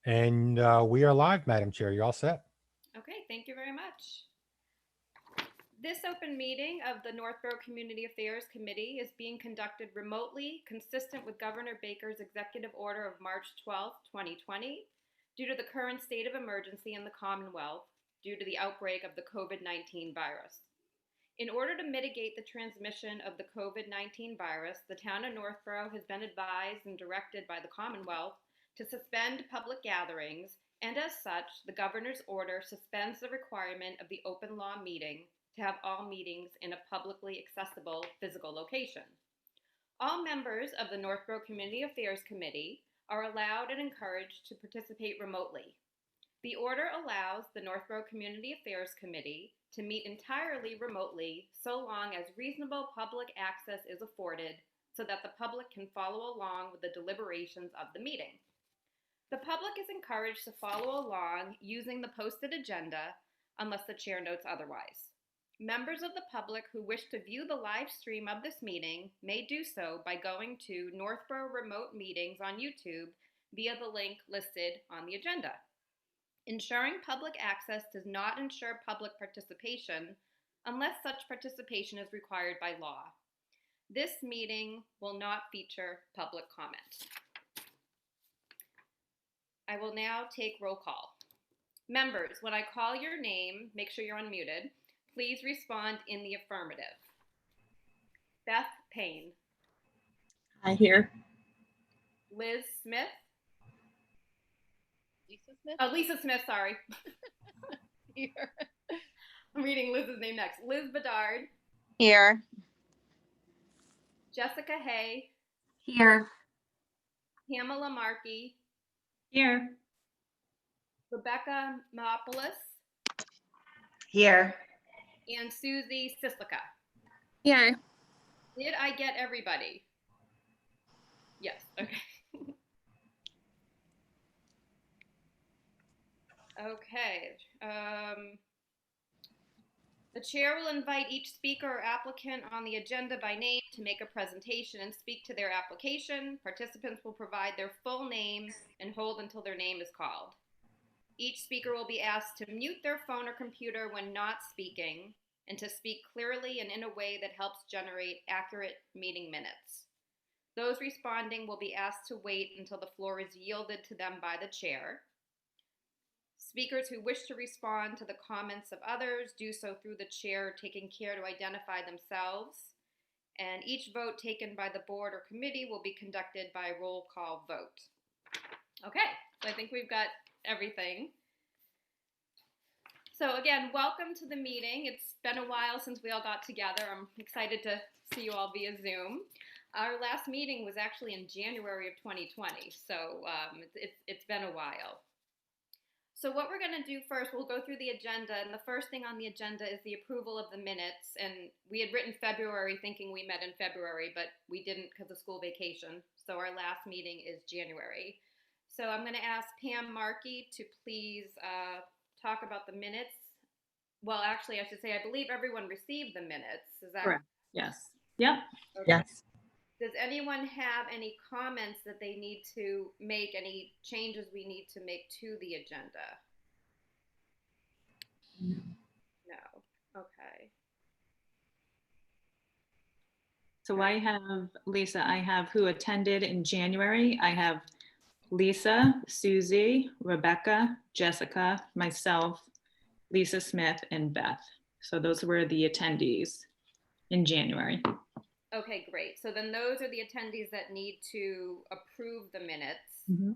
And we are live, Madam Chair. You're all set. Okay, thank you very much. This open meeting of the Northborough Community Affairs Committee is being conducted remotely, consistent with Governor Baker's executive order of March 12, 2020, due to the current state of emergency in the Commonwealth due to the outbreak of the COVID-19 virus. In order to mitigate the transmission of the COVID-19 virus, the town of Northborough has been advised and directed by the Commonwealth to suspend public gatherings, and as such, the governor's order suspends the requirement of the open law meeting to have all meetings in a publicly accessible physical location. All members of the Northborough Community Affairs Committee are allowed and encouraged to participate remotely. The order allows the Northborough Community Affairs Committee to meet entirely remotely so long as reasonable public access is afforded so that the public can follow along with the deliberations of the meeting. The public is encouraged to follow along using the posted agenda unless the chair notes otherwise. Members of the public who wish to view the live stream of this meeting may do so by going to Northborough Remote Meetings on YouTube via the link listed on the agenda. Ensuring public access does not ensure public participation unless such participation is required by law. This meeting will not feature public comment. I will now take roll call. Members, when I call your name, make sure you're unmuted. Please respond in the affirmative. Beth Payne. I hear. Liz Smith. Lisa Smith? Oh, Lisa Smith, sorry. Here. I'm reading Liz's name next. Liz Bedard. Here. Jessica Hay. Here. Pamela Markey. Here. Rebecca Maopoulos. Here. And Susie Sislika. Here. Did I get everybody? Yes, okay. Okay. The chair will invite each speaker or applicant on the agenda by name to make a presentation and speak to their application. Participants will provide their full name and hold until their name is called. Each speaker will be asked to mute their phone or computer when not speaking and to speak clearly and in a way that helps generate accurate meeting minutes. Those responding will be asked to wait until the floor is yielded to them by the chair. Speakers who wish to respond to the comments of others do so through the chair taking care to identify themselves. And each vote taken by the board or committee will be conducted by a roll call vote. Okay, so I think we've got everything. So again, welcome to the meeting. It's been a while since we all got together. I'm excited to see you all via Zoom. Our last meeting was actually in January of 2020, so it's been a while. So what we're going to do first, we'll go through the agenda, and the first thing on the agenda is the approval of the minutes. And we had written February thinking we met in February, but we didn't because of school vacation. So our last meeting is January. So I'm going to ask Pam Markey to please talk about the minutes. Well, actually, I should say, I believe everyone received the minutes. Is that correct? Yes. Yep. Okay. Yes. Does anyone have any comments that they need to make, any changes we need to make to the agenda? No. Okay. So I have, Lisa, I have who attended in January. I have Lisa, Susie, Rebecca, Jessica, myself, Lisa Smith, and Beth. So those were the attendees in January. Okay, great. So then those are the attendees that need to approve the minutes. Mm-hmm.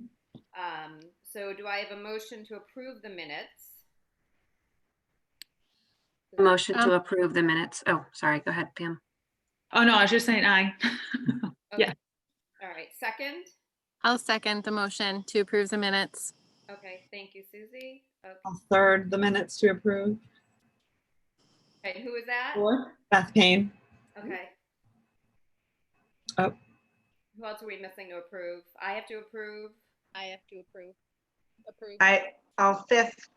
So do I have a motion to approve the minutes? Motion to approve the minutes. Oh, sorry. Go ahead, Pam. Oh, no, I was just saying aye. Okay. Yeah. All right. Second? I'll second the motion to approve the minutes. Okay. Thank you, Susie. Okay. I'll third the minutes to approve. Okay. Who is that? Fourth, Beth Payne. Okay. Oh. Who else are we missing to approve? I have to approve. I have to approve. Approve. I'll fifth.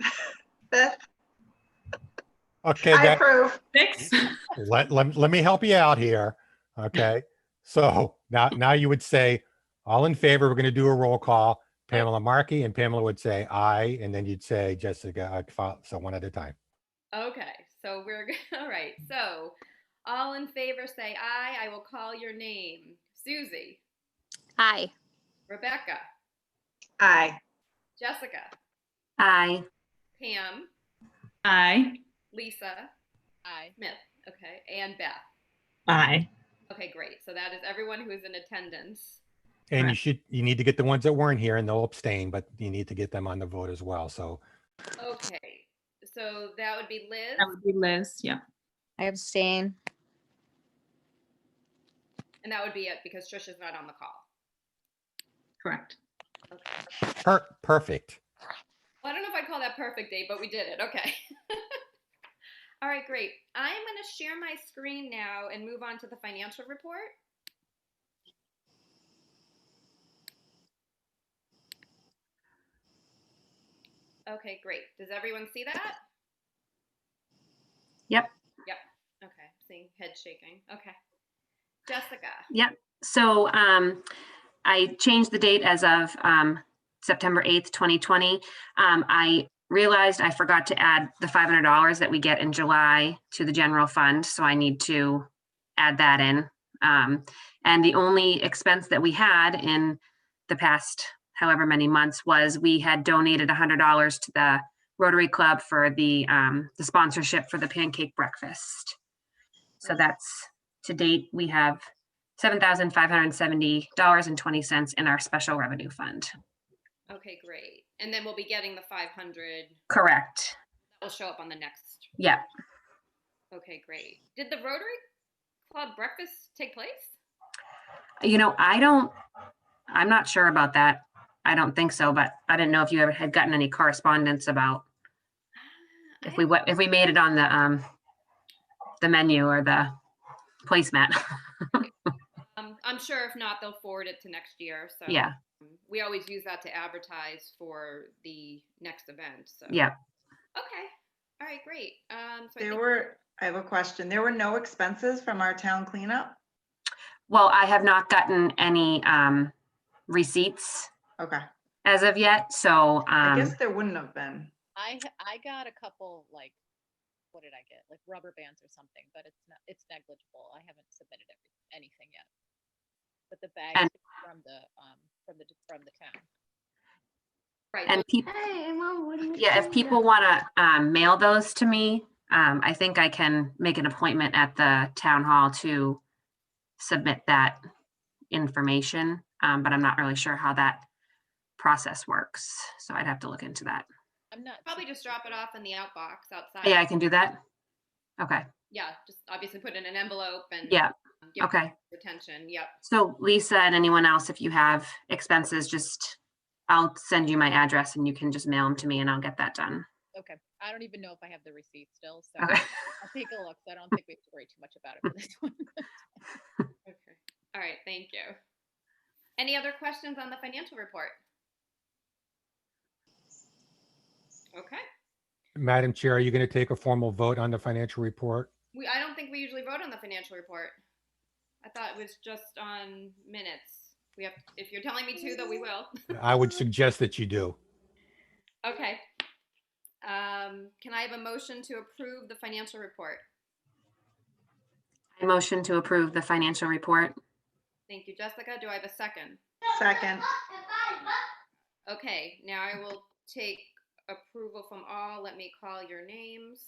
Okay, I that, approve. 6. let me help you out here. Okay, so now you would say, all in favor, we're going to do a roll call. Pamela Markey, and Pamela would say aye, and then you'd say Jessica, so one at a time. Okay, so we're all right. So, all in favor say aye. I will call your name. Susie, Aye. Rebecca, Aye. Jessica, Aye. Pam, Aye. Lisa, Aye. Smith. Okay, and Beth. Aye. Okay, great. So that is everyone who is in attendance. And Correct. you need to get the ones that weren't here, and they'll abstain, but you need to get them on the vote as well. So Okay, so that would be Liz, That would be Liz. Yeah, I abstain. and that would be it because Trish is not on the call. correct. Okay. perfect. Well, I don't know if I'd call that perfect, Dave, but we did it. Okay. All right, great. I'm going to share my screen now and move on to the financial report. Okay, great. Does everyone see that? Yep. Yep. Okay, seeing head shaking. Okay. Jessica. Yep. So I changed the date as of September 8th, 2020. I realized I forgot to add the $500 that we get in July to the general fund. So I need to add that in. And the only expense that we had in the past however many months was we had donated $100 to the Rotary Club for the sponsorship for the pancake breakfast. So that's to date, we have $7,570.20 in our special revenue fund. Okay, great. And then we'll be getting the 500. Correct. That will show up on the next. Yep. Okay, great. Did the Rotary Club breakfast take place? You know, I'm not sure about that. I don't think so, but I didn't know if you ever had gotten any correspondence about if we made it on the menu or the placemat. I'm sure if not, they'll forward it to next year. So Yeah. We always use that to advertise for the next event. So Yeah. Okay. All right, great. I have a question. There were no expenses from our town cleanup? Well, I have not gotten any receipts Okay. as of yet. So I guess there wouldn't have been. I got a couple, like, what did I get? Like rubber bands or something, but it's negligible. I haven't submitted anything yet. But the bags And- from the town. Right. and people, yeah, if people want to mail those to me, I think I can make an appointment at the town hall to submit that information. But I'm not really sure how that process works. So I'd have to look into that. I'm not Probably just drop it off in the outbox outside. Yeah, I can do that. Okay. Yeah, just obviously put it in an envelope and Yeah. give Okay. attention. Yep. So Lisa and anyone else, if you have expenses, I'll send you my address and you can just mail them to me and I'll get that done. okay. I don't even know if I have the receipt still, so Okay. I'll take a look. So I don't think we have to worry too much about it for this one. Okay. All right, thank you. Any other questions on the financial report? Okay. Madam Chair, are you going to take a formal vote on the financial report? I don't think we usually vote on the financial report. I thought it was just on minutes. We have, if you're telling me to, though, we will. I would suggest that you do. Okay. Can I have a motion to approve the financial report? I motion to approve the financial report. Thank you, Jessica. Do I have a second? Second. Okay, now I will take approval from all. Let me call your names.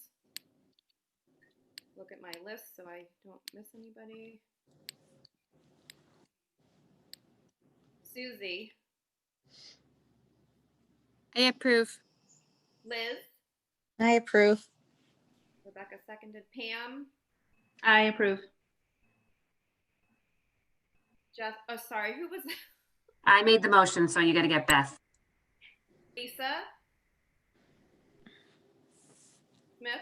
Look at my list so I don't miss anybody. Susie, I approve. Liz, I approve. Rebecca seconded, Pam, I approve. Jeff, oh, sorry, who was I made the motion, so you got to get Beth. Lisa? Smith?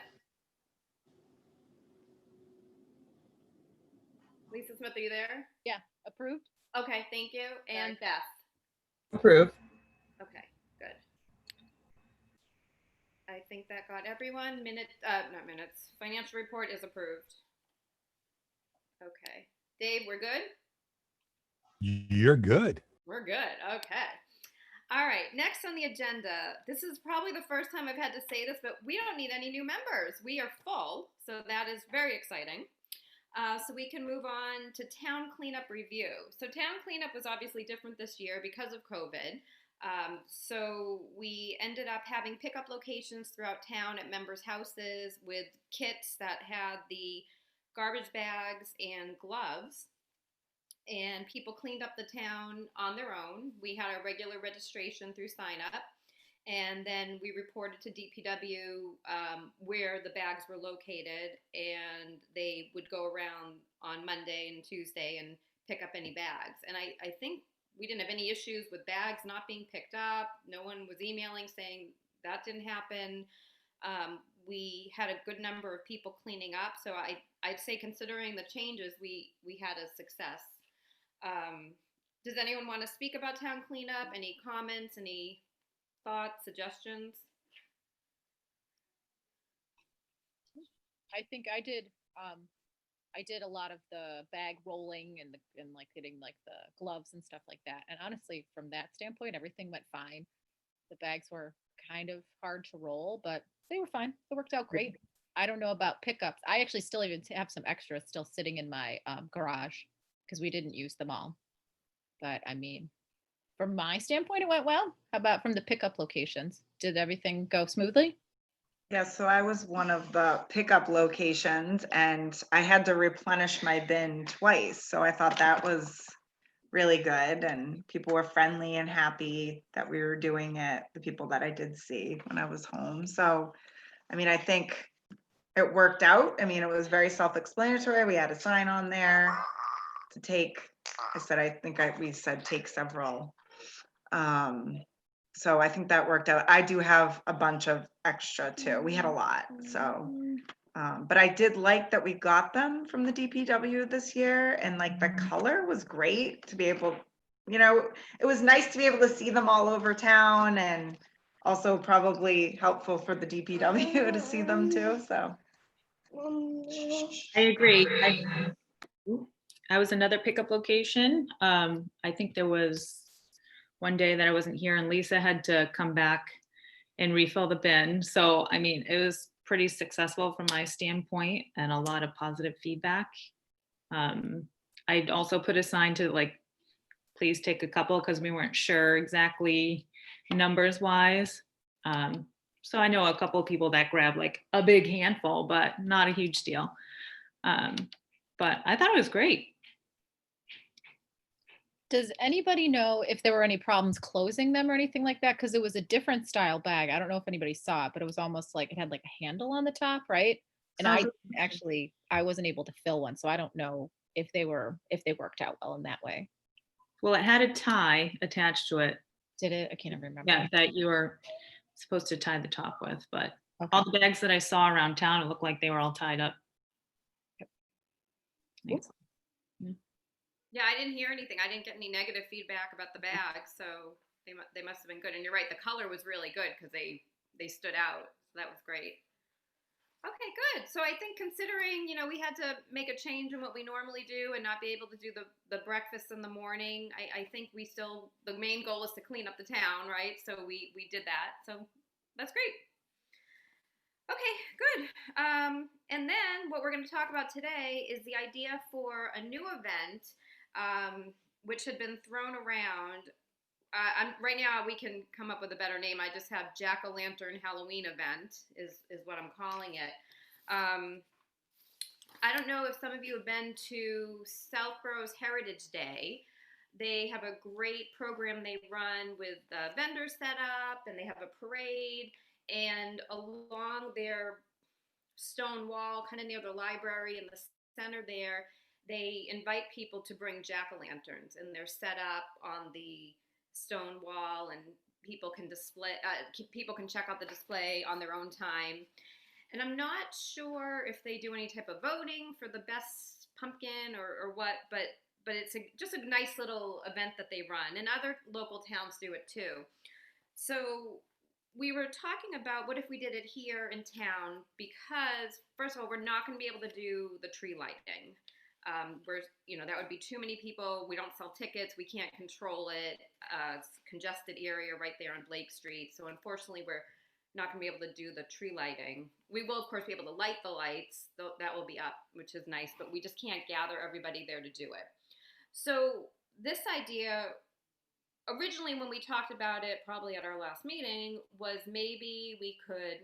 Lisa Smith, are you there? Yeah, approved. Okay, thank you. And Beth? Approve. Okay, good. I think that got everyone. Not minutes. Financial report is approved. Okay. Dave, we're good? You're good. We're good. Okay. All right, next on the agenda. This is probably the first time I've had to say this, but we don't need any new members. We are full, so that is very exciting. So we can move on to town cleanup review. So town cleanup was obviously different this year because of COVID. So we ended up having pickup locations throughout town at members' houses with kits that had the garbage bags and gloves. And people cleaned up the town on their own. We had our regular registration through sign up. And then we reported to DPW where the bags were located, and they would go around on Monday and Tuesday and pick up any bags. And I think we didn't have any issues with bags not being picked up. No one was emailing saying that didn't happen. We had a good number of people cleaning up. So I'd say, considering the changes, we had a success. Does anyone want to speak about town cleanup? Any comments, any thoughts, suggestions? I think I did a lot of the bag rolling and like getting like the gloves and stuff like that. And honestly, from that standpoint, everything went fine. The bags were kind of hard to roll, but they were fine. It worked out great. I don't know about pickups. I actually still even have some extras still sitting in my garage because we didn't use them all. But I mean, from my standpoint, it went well. How about from the pickup locations? Did everything go smoothly? Yeah, so I was one of the pickup locations and I had to replenish my bin twice. So I thought that was really good, and people were friendly and happy that we were doing it, the people that I did see when I was home. So, I mean, I think it worked out. I mean, it was very self-explanatory. We had a sign on there to take, we said take several. So I think that worked out. I do have a bunch of extra too. We had a lot, so. But I did like that we got them from the DPW this year, and like the color was great to be able, it was nice to be able to see them all over town, and also probably helpful for the DPW to see them too, so. I agree. I was another pickup location. I think there was one day that I wasn't here and Lisa had to come back and refill the bin. So, I mean, it was pretty successful from my standpoint and a lot of positive feedback. I'd also put a sign to like, please take a couple, because we weren't sure exactly numbers wise. So I know a couple of people that grab like a big handful, but not a huge deal. But I thought it was great. Does anybody know if there were any problems closing them or anything like that? Because it was a different style bag. I don't know if anybody saw it, but it was almost like it had like a handle on the top, right? And I wasn't able to fill one, so I don't know if they worked out well in that way. Well, it had a tie attached to it. Did it? I can't even remember. Yeah, that you were supposed to tie the top with, but Okay. all the bags that I saw around town, it looked like they were all tied up. Thanks. Yeah, I didn't hear anything. I didn't get any negative feedback about the bags, so they must have been good. And you're right, the color was really good because they stood out. So that was great. Okay, good. So I think, considering, we had to make a change in what we normally do and not be able to do the breakfast in the morning, I think the main goal is to clean up the town, right? So we did that. So that's great. Okay, good. And then what we're going to talk about today is the idea for a new event, which had been thrown around. Right now, we can come up with a better name. I just have Jack-o'-lantern Halloween event is what I'm calling it. I don't know if some of you have been to Southborough's Heritage Day. They have a great program they run with vendors set up, and they have a parade. And along their stone wall, kind of near the library in the center there, they invite people to bring jack-o'-lanterns, and they're set up on the stone wall, and people can check out the display on their own time. And I'm not sure if they do any type of voting for the best pumpkin or what, but it's just a nice little event that they run, and other local towns do it too. So we were talking about, what if we did it here in town, because first of all, we're not going to be able to do the tree lighting. We're, that would be too many people. We don't sell tickets. We can't control it. It's a congested area right there on Blake Street. So unfortunately, we're not going to be able to do the tree lighting. We will, of course, be able to light the lights. That will be up, which is nice, but we just can't gather everybody there to do it. So this idea, originally when we talked about it, probably at our last meeting, was maybe we could,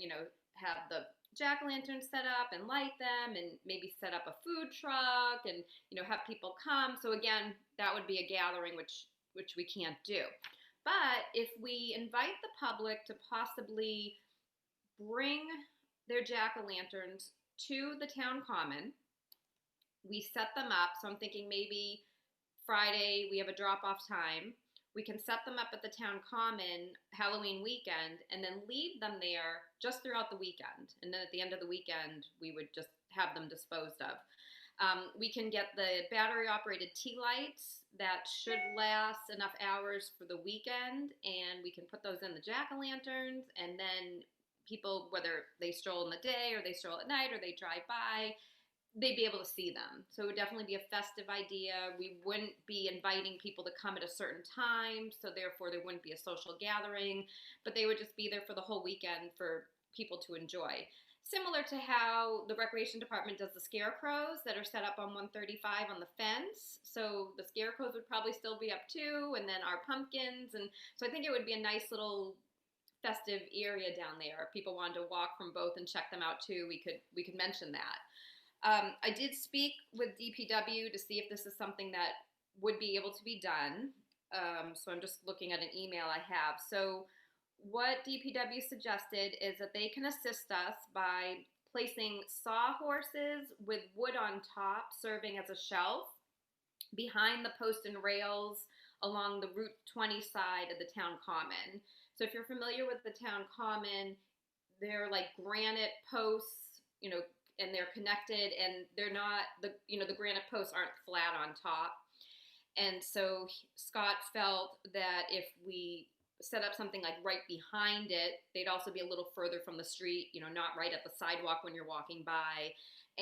have the jack-o'-lanterns set up and light them, and maybe set up a food truck and, have people come. So again, that would be a gathering, which we can't do. But if we invite the public to possibly bring their jack-o'-lanterns to the town common, we set them up. So I'm thinking maybe Friday we have a drop-off time. We can set them up at the town common Halloween weekend and then leave them there just throughout the weekend. And then at the end of the weekend, we would just have them disposed of. We can get the battery operated tea lights that should last enough hours for the weekend, and we can put those in the jack-o'-lanterns, and then people, whether they stroll in the day or they stroll at night or they drive by, they'd be able to see them. So it would definitely be a festive idea. We wouldn't be inviting people to come at a certain time, so therefore there wouldn't be a social gathering, but they would just be there for the whole weekend for people to enjoy. Similar to how the recreation department does the scarecrows that are set up on 135 on the fence. So the scarecrows would probably still be up too, and then our pumpkins. And so I think it would be a nice little festive area down there. If people wanted to walk from both and check them out too, we could mention that. I did speak with DPW to see if this is something that would be able to be done. So I'm just looking at an email I have. So what DPW suggested is that they can assist us by placing sawhorses with wood on top serving as a shelf behind the post and rails along the Route 20 side of the town common. So if you're familiar with the town common, they're like granite posts, and they're connected, and they're not, the granite posts aren't flat on top. And so Scott felt that if we set up something like right behind it, they'd also be a little further from the street, not right at the sidewalk when you're walking by.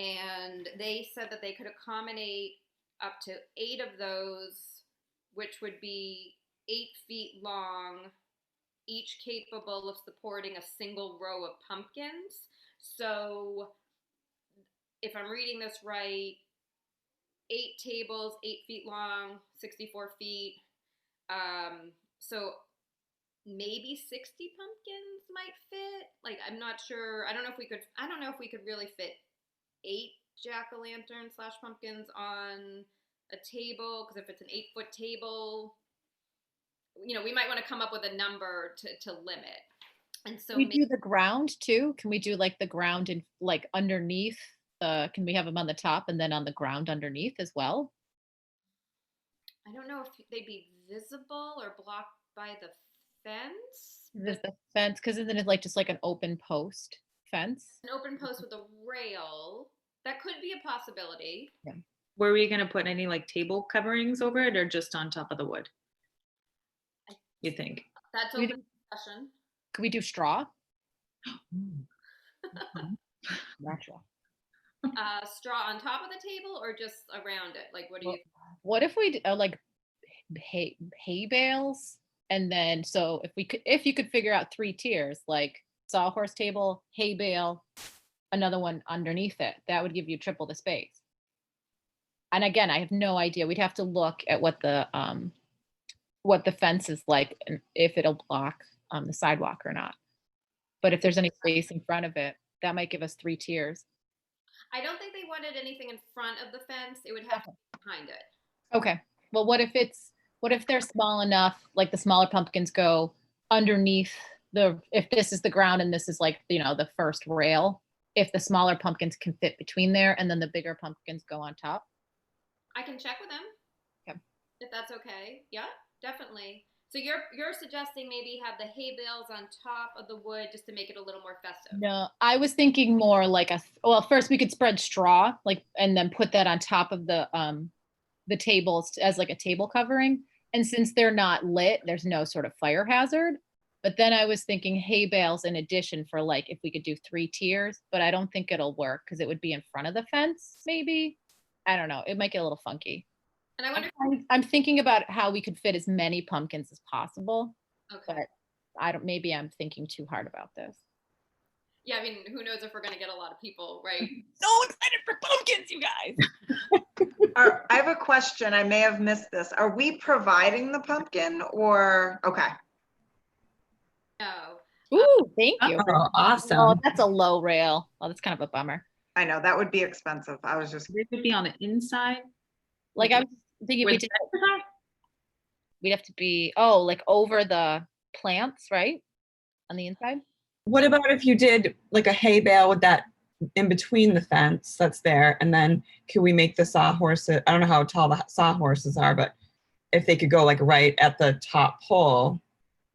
And they said that they could accommodate up to 8 of those, which would be 8 feet long, each capable of supporting a single row of pumpkins. So if I'm reading this right, 8 tables, 8 feet long, 64 feet. So maybe 60 pumpkins might fit. Like, I'm not sure. I don't know if we could really fit 8 jack-o'-lantern / pumpkins on a table, because if it's an 8-foot table, we might want to come up with a number to limit. And so we do the ground too. Can we do like the ground and like underneath? Can we have them on the top and then on the ground underneath as well? I don't know if they'd be visible or blocked by the fence. There's the fence, because isn't it like just like an open post fence? An open post with a rail. That could be a possibility. Yeah. Were we gonna put any like table coverings over it or just on top of the wood? You think? That's We open discussion. Could we do straw? Natural. Straw on top of the table or just around it? Like, what do you? What if we like hay bales, and then so if you could figure out 3 tiers, like sawhorse table, hay bale, another one underneath it, that would give you triple the space. And again, I have no idea. We'd have to look at what the fence is like and if it'll block the sidewalk or not. But if there's any space in front of it, that might give us 3 tiers. I don't think they wanted anything in front of the fence. It would have to be behind it. Okay. Well, what if they're small enough, like the smaller pumpkins go underneath if this is the ground and this is like, the first rail, if the smaller pumpkins can fit between there and then the bigger pumpkins go on top? I can check with them. Okay. If that's okay. Yeah, definitely. So you're suggesting maybe have the hay bales on top of the wood just to make it a little more festive. No, I was thinking more like first we could spread straw, like, and then put that on top of the tables as like a table covering. And since they're not lit, there's no sort of fire hazard. But then I was thinking hay bales in addition for like if we could do 3 tiers, but I don't think it'll work because it would be in front of the fence maybe. I don't know. It might get a little funky. And I wonder, I'm thinking about how we could fit as many pumpkins as possible, okay. but maybe I'm thinking too hard about this. Yeah, I mean, who knows if we're gonna get a lot of people, right? So excited for pumpkins, you guys. I have a question. I may have missed this. Are we providing the pumpkin or, okay. No. Ooh, thank you. Oh, Oh, awesome. that's a low rail. Oh, that's kind of a bummer. I know that would be expensive. I was just, They could be on the inside. Like I was thinking if we With did, we'd have to be, oh, like over the plants, right? On the inside? What about if you did like a hay bale with that in between the fence that's there, and then can we make the sawhorses? I don't know how tall the sawhorses are, but if they could go like right at the top pole,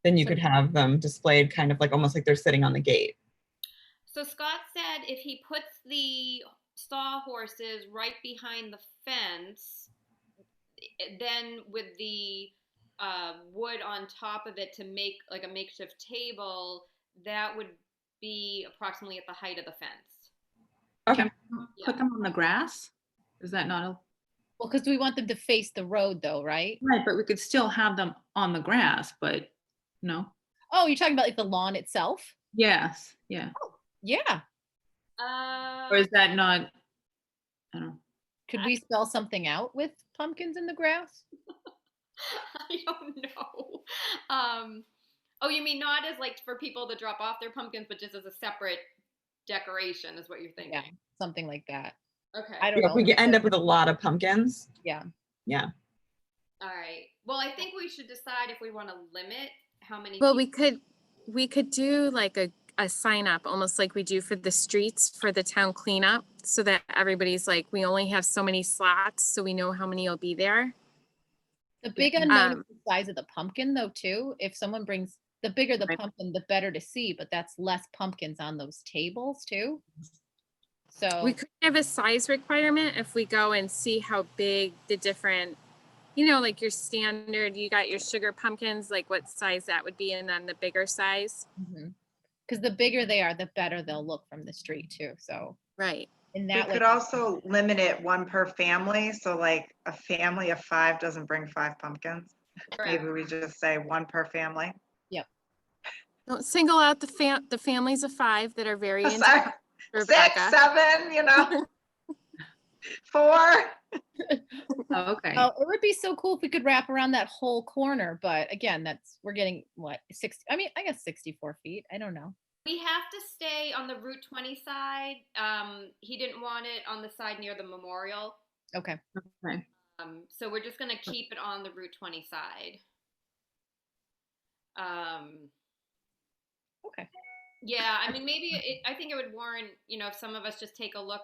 then you could have them displayed kind of like almost like they're sitting on the gate. So Scott said if he puts the sawhorses right behind the fence, then with the wood on top of it to make like a makeshift table, that would be approximately at the height of the fence. Okay. Put them on the grass? Is that not a? Well, because we want them to face the road though, right? Right, but we could still have them on the grass, but no. Oh, you're talking about like the lawn itself? Yes, yeah. Yeah. Or is that not, I don't know. Could we spell something out with pumpkins in the grass? I don't know. Oh, you mean not as like for people to drop off their pumpkins, but just as a separate decoration is what you're thinking? Yeah, something like that. Okay. I don't Yeah, know. if we end up with a lot of pumpkins. Yeah. Yeah. All right. Well, I think we should decide if we want to limit how many. Well, people- we could do like a sign up, almost like we do for the streets for the town cleanup, so that everybody's like, we only have so many slots, so we know how many will be there. The big unknown is Um, the size of the pumpkin though, too. If someone brings, the bigger the Right. pumpkin, the better to see, but that's less pumpkins on those tables too. So, We could have a size requirement if we go and see how big the different, like your standard, you got your sugar pumpkins, like what size that would be, and then the bigger size. because the bigger they are, the better they'll look from the street too. So Right. in we that way, could also limit it one per family. So like a family of 5 doesn't bring 5 pumpkins. Correct. Maybe we just say 1 per family. Don't single out the families of 5 that are very into Sorry, 6, Rebecca. 7, 4. Oh, okay. oh, it would be so cool if we could wrap around that whole corner. But again, we're getting what 60. I mean, I guess 64 feet. I don't know. We have to stay on the Route 20 side. He didn't want it on the side near the memorial. Okay. Okay. So we're just going to keep it on the Route 20 side. Okay. Yeah, I mean, maybe I think it would warrant, if some of us just take a look,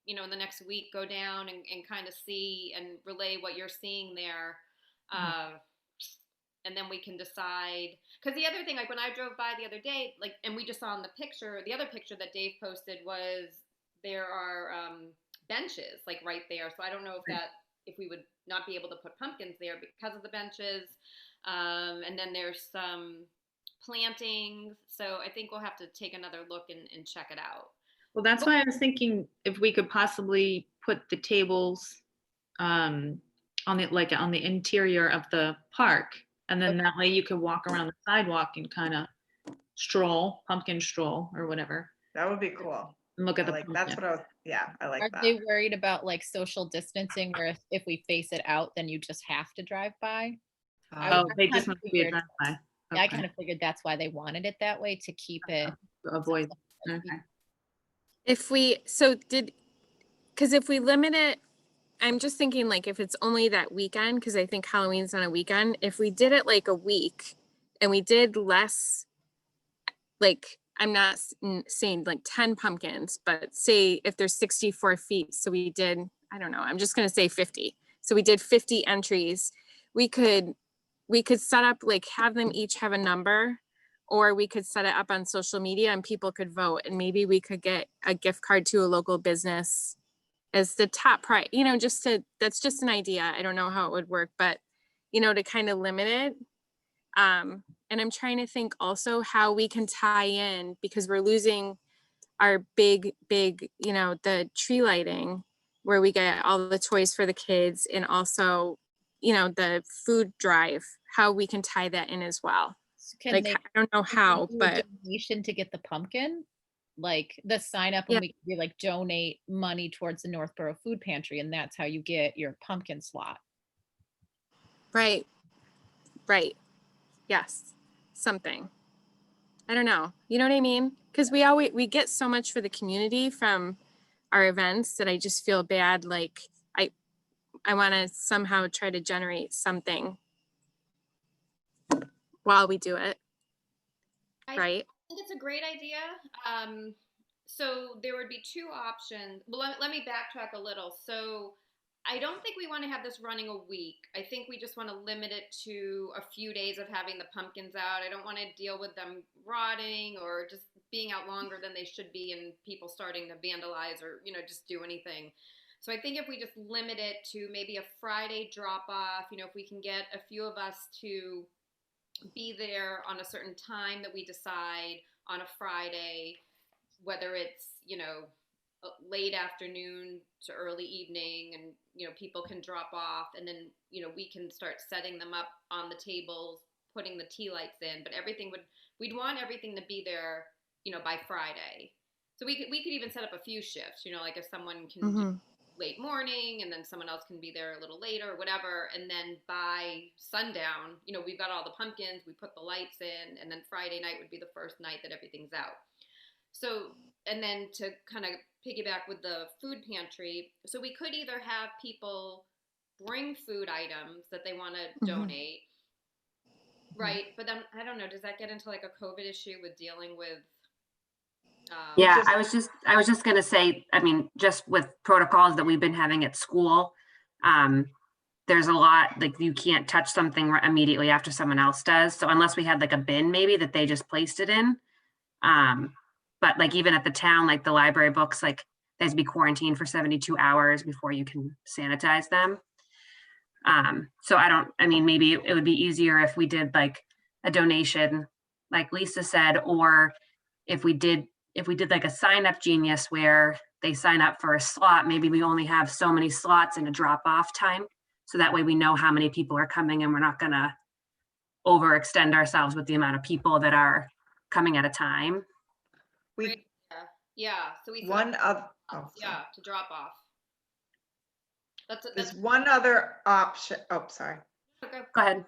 in the next week, go down and kind of see and relay what you're seeing there. And then we can decide. Because the other thing, like when I drove by the other day, like, and we just saw in the other picture that Dave posted was there are benches like right there. So I don't know if we would not be able to put pumpkins there because of the benches. And then there's some plantings. So I think we'll have to take another look and check it out. Well, that's why I was thinking if we could possibly put the tables on the interior of the park. And then that way you could walk around the sidewalk and kind of pumpkin stroll or whatever. That would be cool. And look at the That's pumpkin. what I was, yeah, I like Are that. they worried about like social distancing where if we face it out, then you just have to drive by? Oh, they I just kinda must be a figured- drive-by. Yeah, I Okay. kind of figured that's why they wanted it that way, to keep it. To avoid. Okay. Because if we limit it, I'm just thinking like if it's only that weekend, because I think Halloween's on a weekend, if we did it like a week and we did less, like, I'm not saying like 10 pumpkins, but say if there's 64 feet, so we did, I don't know, I'm just going to say 50. So we did 50 entries. We could set up, like, have them each have a number, or we could set it up on social media and people could vote, and maybe we could get a gift card to a local business as the top prize, that's just an idea. I don't know how it would work, but, to kind of limit it. And I'm trying to think also how we can tie in, because we're losing our big, the tree lighting. where we get all the toys for the kids and also, you know, the food drive, how we can tie that in as well. Can Like, they I don't know can they how, do a but donation to get the pumpkin? Like the sign up and Yeah. we could be like donate money towards the Northborough Food Pantry, and that's how you get your pumpkin slot. right. Yes, something. I don't know. You know what I mean? Because we get so much for the community from our events that I just feel bad. Like I want to somehow try to generate something while we do it. I Right? think it's a great idea. So there would be two options. Well, let me backtrack a little. So I don't think we want to have this running a week. I think we just want to limit it to a few days of having the pumpkins out. I don't want to deal with them rotting or just being out longer than they should be and people starting to vandalize or, you know, just do anything. So I think if we just limit it to maybe a Friday drop off, you know, if we can get a few of us to be there on a certain time that we decide on a Friday, whether it's, you know, late afternoon to early evening, and, you know, people can drop off, and then, you know, we can start setting them up on the tables, putting the tea lights in, but we'd want everything to be there, you know, by Friday. So we could even set up a few shifts, you know, like if someone can do late morning and then someone else can be there a little later or whatever, and then by sundown, you know, we've got all the pumpkins, we put the lights in, and then Friday night would be the first night that everything's out. So, and then to kind of piggyback with the food pantry, so we could either have people bring food items that they want to donate, right? But then I don't know, does that get into like a COVID issue with dealing with Yeah, I was just gonna say, I mean, just with protocols that we've been having at school, there's a lot, like you can't touch something immediately after someone else does. So unless we had like a bin maybe that they just placed it in. But like even at the town, like the library books, like they have to be quarantined for 72 hours before you can sanitize them. So I mean, maybe it would be easier if we did like a donation, like Lisa said, or if we did like a sign up genius where they sign up for a slot, maybe we only have so many slots in a drop off time. So that way we know how many people are coming and we're not gonna overextend ourselves with the amount of people that are coming at a time. We, yeah, so we set one up, of, yeah, to drop off. there's one other option. Oh, sorry. Okay. Go ahead.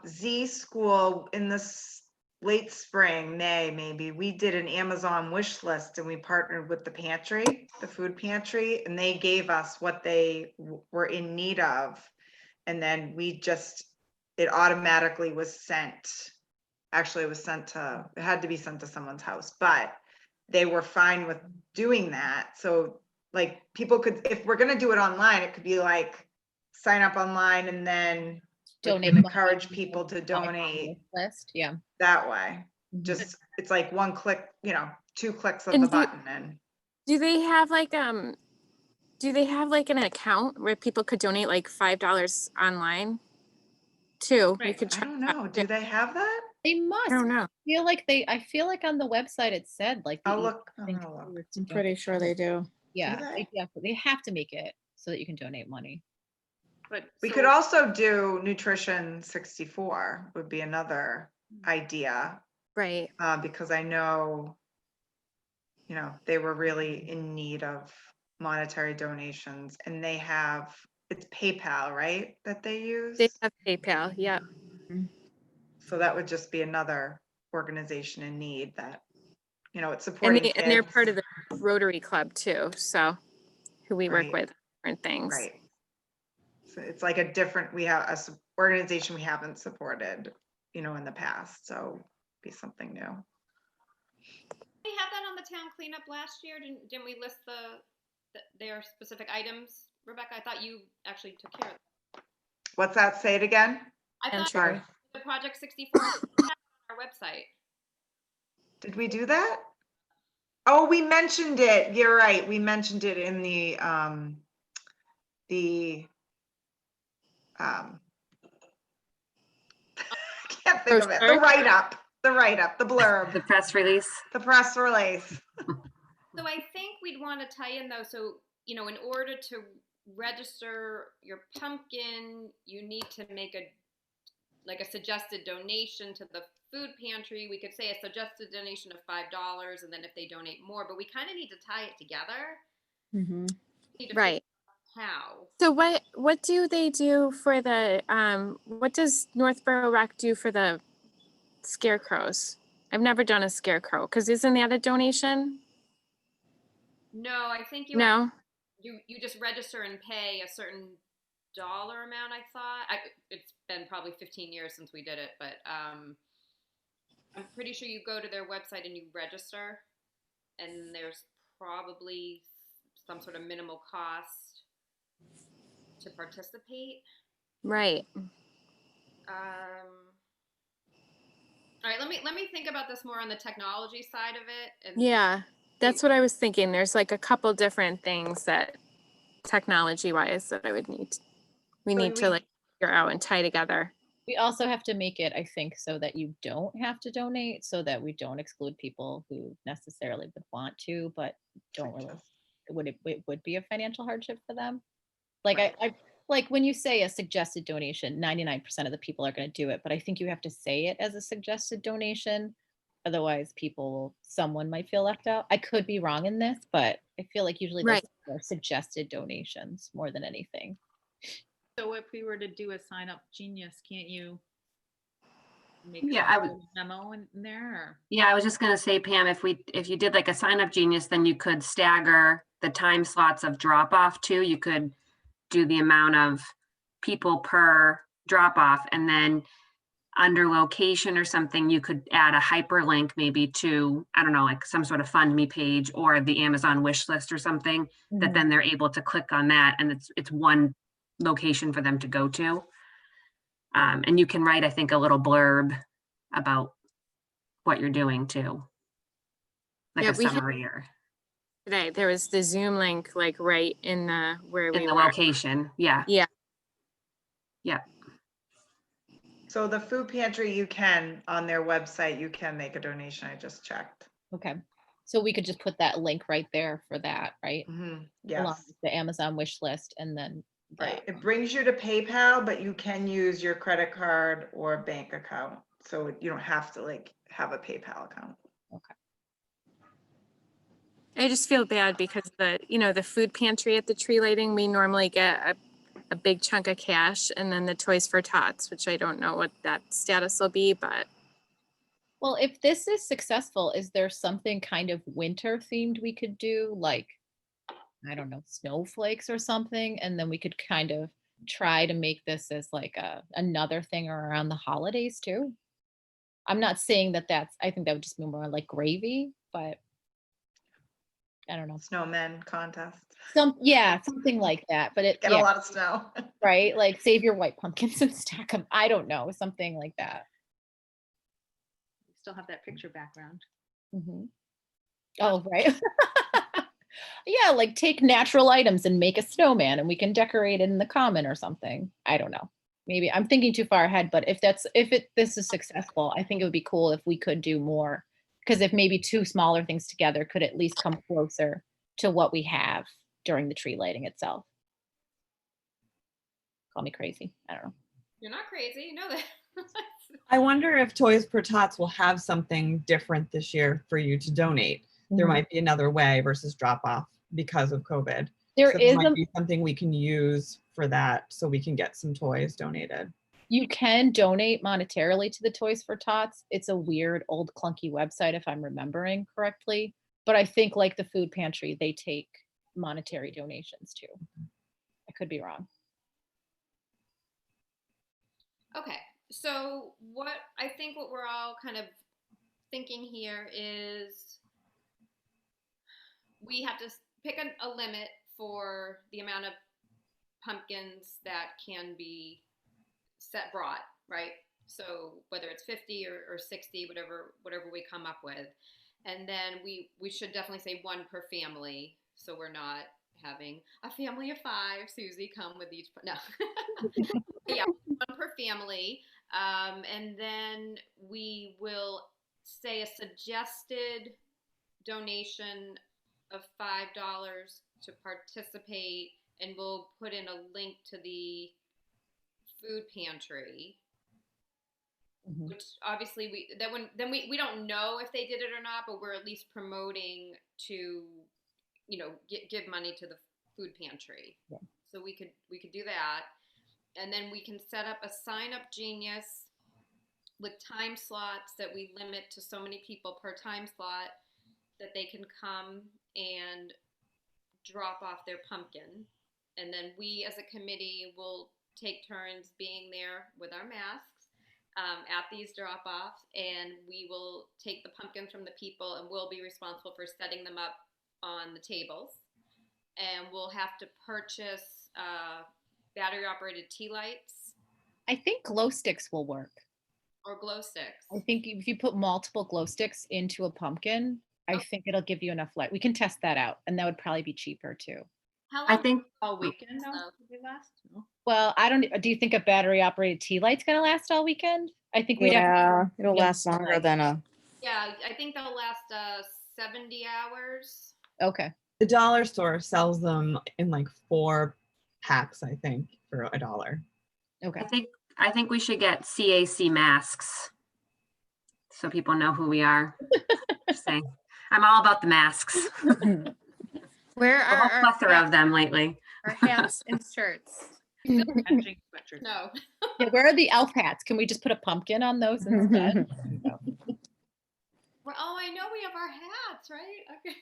Z School in this late spring, May, maybe, we did an Amazon wish list and we partnered with the pantry, the food pantry, and they gave us what they were in need of. And then it automatically was sent. Actually, it had to be sent to someone's house, but they were fine with doing that. So like people could, if we're gonna do it online, it could be like sign up online and then Donate like, money encourage to people to the icon donate list. Yeah. that way. Mhm. Just, it's like one click, you know, 2 clicks of And the button and do they have like an account where people could donate like $5 online too? We Right. could I try don't that know. too. Do they have that? They must. I don't know. I feel like on the website it said like the I'll easiest look. I'm thing gonna to look. do is to I'm pretty donate. sure they do. Yeah, they? they have to make it so that you can donate money. But We so- could also do Nutrition 64 would be another idea, Right. because I know, you know, they were really in need of monetary donations, and it's PayPal, right, that they use? They have PayPal. Yeah. So that would just be another organization in need that, you know, it's And supporting they're kids. part of the Rotary Club too. So who we work Right. with, different things. Right. So it's like we have a organization we haven't supported, you know, in the past. So be something new. We had that on the town cleanup last year. Didn't we list their specific items? Rebecca, I thought you actually took care of that. What's that? Say it again. I And thought Sorry. the Project 64 was on our website. Did we do that? Oh, we mentioned it. You're right. We mentioned it in the I can't think of it. The write-up, the blurb, The press release. the press release. So I think we'd want to tie in though. So you know, in order to register your pumpkin, you need to make a suggested donation to the food pantry. We could say a suggested donation of $5, and then if they donate more, but we kind of need to tie it together. Mm-hmm. We need to Right. figure out how. So what do they do for the what does Northborough Rec do for the scarecrows? I've never done a scarecrow because isn't that a donation? No, I think you have, No. you just register and pay a certain dollar amount. I thought it's been probably 15 years since we did it, but I'm pretty sure you go to their website and you register, and there's probably some sort of minimal cost to participate. Right. All right, let me think about this more on the technology side of it. And Yeah. That's what I was thinking. There's like a couple different things that technology wise that I would need. We need to like figure out and tie together. We also have to make it, I think, so that you don't have to donate, so that we don't exclude people who necessarily would want to, but don't really. It would be a financial hardship for them. Like I like when you say a suggested donation, 99% of the people are going to do it, but I think you have to say it as a suggested donation. Otherwise, someone might feel left out. I could be wrong in this, but I feel like usually those Right. are suggested donations more than anything. So if we were to do a sign up genius, can't you make Yeah, some I would. sort of memo in there? Or? Yeah, I was just gonna say, Pam, if you did like a sign up genius, then you could stagger the time slots of drop off too. You could do the amount of people per drop off, and then under location or something, you could add a hyperlink maybe to, I don't know, like some sort of fund me page or the Amazon wish list or something, that then they're able to click on that, and it's one location for them to go to. And you can write, I think, a little blurb about what you're doing too, like Yeah, a we had summary or today. There was the Zoom link like right in the where in we the were. location. Yeah. Yeah. Yeah. So the food pantry, you can, on their website, you can make a donation. I just checked. Okay. So we could just put that link right there for that, right? Along Yes, with the Amazon wish list, and then right. It brings you to PayPal, but you can use your credit card or bank account. So you don't have to like have a PayPal account. Okay. I just feel bad because the food pantry at the tree lighting, we normally get a big chunk of cash, and then the Toys for Tots, which I don't know what that status will be, but Well, if this is successful, is there something kind of winter themed we could do? Like, I don't know, snowflakes or something, and then we could kind of try to make this as like another thing around the holidays too. I'm not saying I think that would just be more like gravy, but I don't know. Snowmen contest. Something like that. But Get a lot of snow. right? Like save your white pumpkins and stack them. I don't know, something like that. We still have that picture background. Mm-hmm. Oh, right. Yeah, like take natural items and make a snowman, and we can decorate it in the common or something. I don't know. Maybe I'm thinking too far ahead, but if this is successful, I think it would be cool if we could do more. Because if maybe two smaller things together could at least come closer to what we have during the tree lighting itself. Call me crazy. I don't know. You're not crazy, you know that. I wonder if Toys for Tots will have something different this year for you to donate. There Mhm. might be another way versus drop off because of COVID. There So is might be something we can use for that so we can get some toys donated. You can donate monetarily to the Toys for Tots. It's a weird old clunky website if I'm remembering correctly. But I think like the food pantry, they take monetary donations too. I could be wrong. Okay, so what we're all kind of thinking here is we have to pick a limit for the amount of pumpkins that can be brought, right? So whether it's 50 or 60, whatever we come up with. And then we should definitely say one per family, so we're not having a family of 5, Susie, come with each, no. Yeah, one per family. And then we will say a suggested donation of $5 to participate, and we'll put in a link to the food pantry. Mhm. Which obviously we don't know if they did it or not, but we're at least promoting to, give money to the food pantry. Yeah. So we could do that, and then we can set up a Sign Up Genius with time slots that we limit to so many people per time slot that they can come and drop off their pumpkin, and then we as a committee will take turns being there with our masks at these drop-offs, and we will take the pumpkins from the people, and we'll be responsible for setting them up on the tables. And we'll have to purchase battery-operated tea lights I think glow sticks will work. or glow sticks. I think if you put multiple glow sticks into a pumpkin, I Okay. think it'll give you enough light. We can test that out, and that would probably be cheaper too. How I long? think All weekend now? So- Do they last? No. Well, I don't. Do you think a battery operated tea light's gonna last all weekend? I think we'd have. Yeah, it'll Yeah, last longer like- than a. Yeah, I think they'll last 70 hours. Okay. The dollar store sells them in like 4 packs, I think, for $1. Okay. I think we should get CAC masks so people know who we are. Just saying. I'm all about the masks. Where A are whole our plethora of hats, them lately. our hats and shirts? Matching sweatshirts. No. Yeah, where are the elf hats? Can we just put a pumpkin on those instead? Oh, I know we have our hats, right? Okay.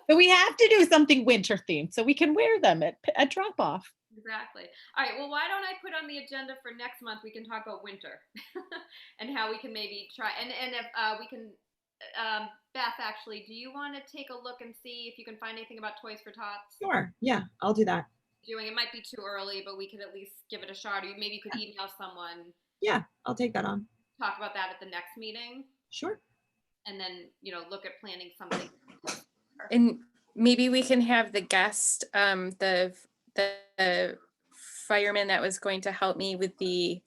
But we have to do something winter themed so we can wear them at drop off. Exactly. All right. Well, why don't I put on the agenda for next month? We can talk about winter and how we can maybe try. And if we can, Beth, actually, do you want to take a look and see if you can find anything about Toys for Tots? Sure. Yeah, I'll do that. It might be too early, but we could at least give it a shot. Or maybe you could email someone, Yeah, I'll take that on. talk about that at the next meeting, Sure. and then look at planning something. And maybe we can have the guest, the fireman that was going to help me with the